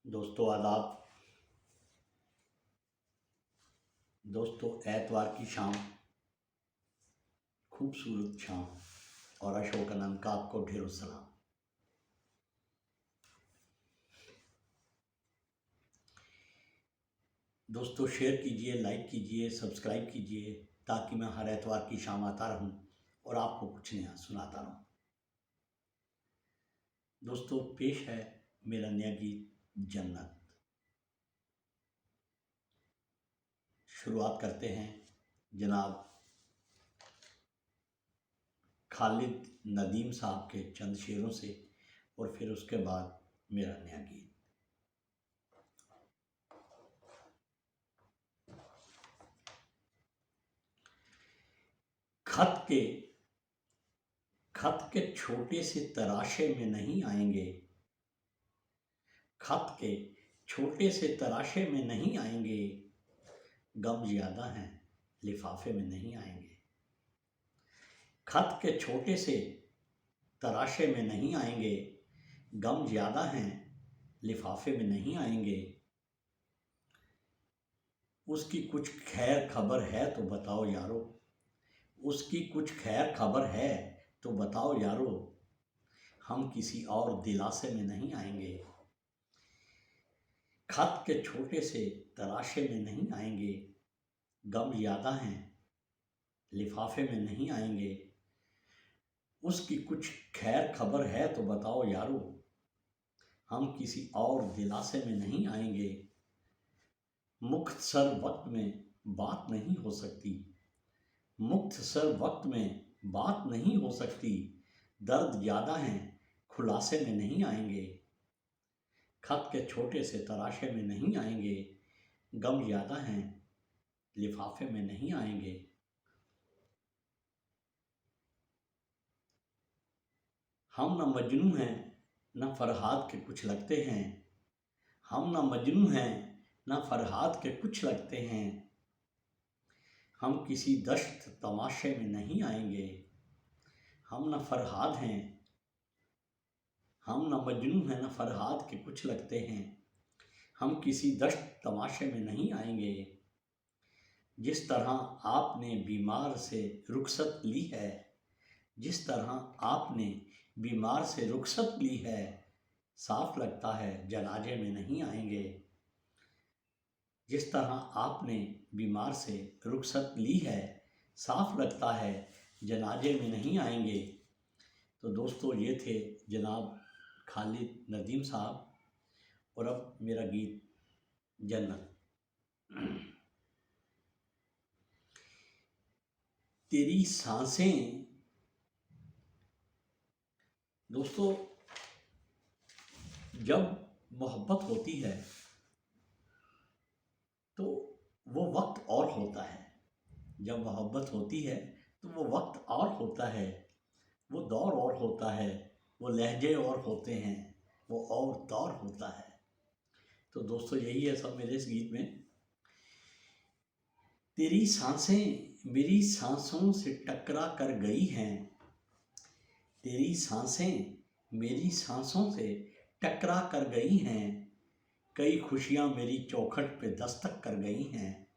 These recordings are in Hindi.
दोस्तों आदाब। दोस्तों एतवार की शाम, खूबसूरत शाम और अशोकानंद का आपको ढेरों सलाम। दोस्तों शेयर कीजिए, लाइक कीजिए, सब्सक्राइब कीजिए ताकि मैं हर एतवार की शाम आता रहूं और आपको कुछ नया सुनाता रहूं। दोस्तों पेश है मेरा नया गीत जन्नत। शुरुआत करते हैं जनाब खालिद नदीम साहब के चंद शेरों से और फिर उसके बाद मेरा नया गीत। खत के छोटे से तराशे में नहीं आएंगे, खत के छोटे से तराशे में नहीं आएंगे, गम ज्यादा हैं लिफाफे में नहीं आएंगे। खत के छोटे से तराशे में नहीं आएंगे, गम ज्यादा हैं लिफाफे में नहीं आएंगे। उसकी कुछ खैर खबर है तो बताओ यारो, उसकी कुछ खैर खबर है तो बताओ यारो, हम किसी और दिलासे में नहीं आएंगे। खत के छोटे से तराशे में नहीं आएंगे, गम ज्यादा हैं लिफाफे में नहीं आएंगे। उसकी कुछ खैर खबर है तो बताओ यारो, हम किसी और दिलासे में नहीं आएंगे। मुख्तसर वक्त में बात नहीं हो सकती, मुख्तसर वक्त में बात नहीं हो सकती, दर्द ज्यादा हैं खुलासे में नहीं आएंगे। खत के छोटे से तराशे में नहीं आएंगे, गम ज्यादा हैं लिफाफे में नहीं आएंगे। हम न मजनू हैं न फरहाद के कुछ लगते हैं, हम न मजनू हैं न फरहाद के कुछ लगते हैं। हम किसी दश्त तमाशे में नहीं आएंगे, हम न फरहाद हैं, हम न मजनू हैं न फरहाद के कुछ लगते हैं। हम किसी दश्त तमाशे में नहीं आएंगे। जिस तरह आपने बीमार से रुखसत ली है, जिस तरह आपने बीमार से रुखसत ली है, साफ लगता है जनाजे में नहीं आएंगे। जिस तरह आपने बीमार से रुखसत ली है, साफ लगता है जनाजे में नहीं आएंगे। तो दोस्तों ये थे जनाब खालिद नदीम साहब और अब मेरा गीत जन्नत। तेरी सांसें, दोस्तों जब मोहब्बत होती है तो वो वक्त और होता है। जब मोहब्बत होती है तो वो वक्त और होता है, वो दौर और होता है, वो लहजे और होते हैं, वो और दौर होता है। तो दोस्तों यही है सब मेरे इस गीत में। तेरी सांसें मेरी सांसों से टकरा कर गई हैं, तेरी सांसें मेरी सांसों से टकरा कर गई हैं। कई खुशियां मेरी चौखट पे दस्तक कर गई हैं।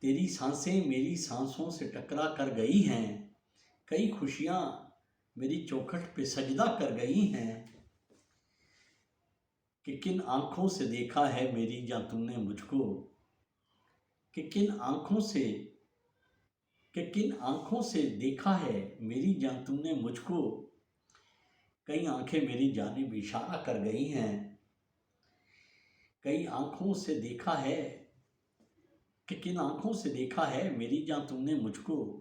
तेरी सांसें मेरी सांसों से टकरा कर गई हैं, कई खुशियां मेरी चौखट पे सजदा कर गई हैं। कि किन आंखों से देखा है मेरी जान तुमने मुझको, कि किन आंखों से देखा है मेरी जान तुमने मुझको। कई आंखें मेरी जानिब इशारा कर गई हैं। कई आंखों से देखा है कि किन आंखों से देखा है मेरी जान तुमने मुझको।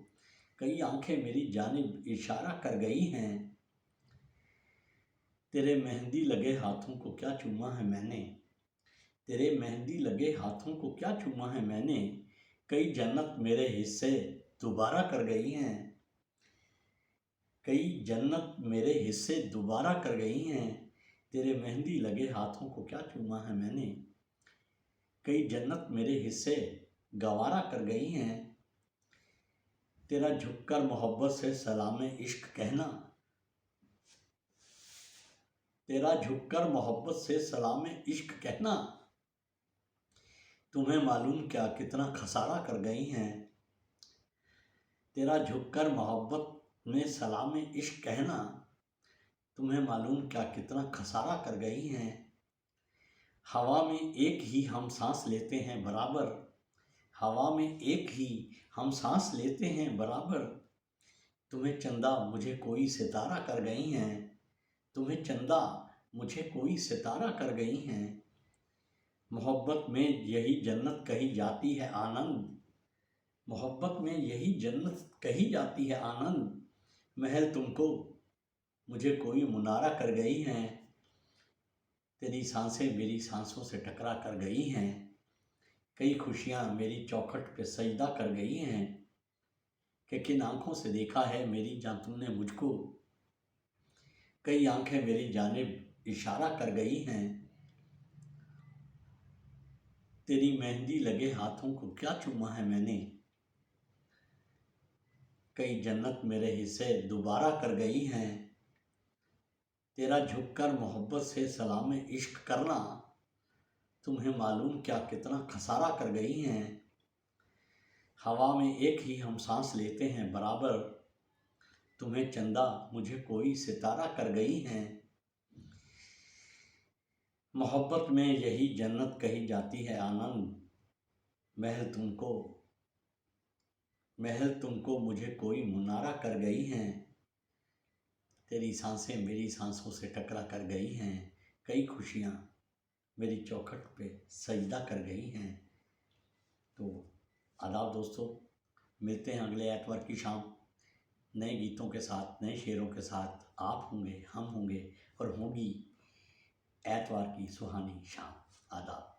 कई आंखें मेरी जानिब इशारा कर गई हैं। तेरे मेहंदी लगे हाथों को क्या चूमा है मैंने, तेरे मेहंदी लगे हाथों को क्या चूमा है मैंने। कई जन्नत मेरे हिस्से दोबारा कर गई हैं, कई जन्नत मेरे हिस्से दोबारा कर गई हैं। तेरे मेहंदी लगे हाथों को क्या चूमा है मैंने, कई जन्नत मेरे हिस्से गवारा कर गई हैं। तेरा झुककर मोहब्बत से सलाम इश्क कहना, तेरा झुककर मोहब्बत से सलाम इश्क कहना, तुम्हें मालूम क्या कितना खसारा कर गई हैं। तेरा झुककर मोहब्बत में सलाम इश्क कहना, तुम्हें मालूम क्या कितना खसारा कर गई हैं। हवा में एक ही हम सांस लेते हैं बराबर, हवा में एक ही हम सांस लेते हैं बराबर। तुम्हें चंदा मुझे कोई सितारा कर गई हैं, तुम्हें चंदा मुझे कोई सितारा कर गई हैं। मोहब्बत में यही जन्नत कही जाती है आनंद, मोहब्बत में यही जन्नत कही जाती है आनंद। महल तुमको मुझे कोई मुनारा कर गई हैं, तेरी सांसें मेरी सांसों से टकरा कर गई हैं। कई खुशियाँ मेरी चौखट पे सजदा कर गई हैं, कि किन आँखों से देखा है मेरी जान तुमने मुझको। कई आंखें मेरी जानिब इशारा कर गई हैं, तेरी मेहंदी लगे हाथों को क्या चूमा है मैंने। कई जन्नत मेरे हिस्से दोबारा कर गई हैं, तेरा झुककर मोहब्बत से सलाम इश्क करना, तुम्हें मालूम क्या कितना खसारा कर गई हैं। हवा में एक ही हम सांस लेते हैं बराबर, तुम्हें चंदा मुझे कोई सितारा कर गई हैं। मोहब्बत में यही जन्नत कही जाती है आनंद, महल तुमको मुझे कोई मुनारा कर गई हैं। तेरी सांसें मेरी सांसों से टकरा कर गई हैं, कई खुशियाँ मेरी चौखट पे सजदा कर गई हैं। तो आदाब दोस्तों, मिलते हैं अगले एतवार की शाम नए गीतों के साथ, नए शेरों के साथ। आप होंगे, हम होंगे और होगी एतवार की सुहानी शाम। आदाब।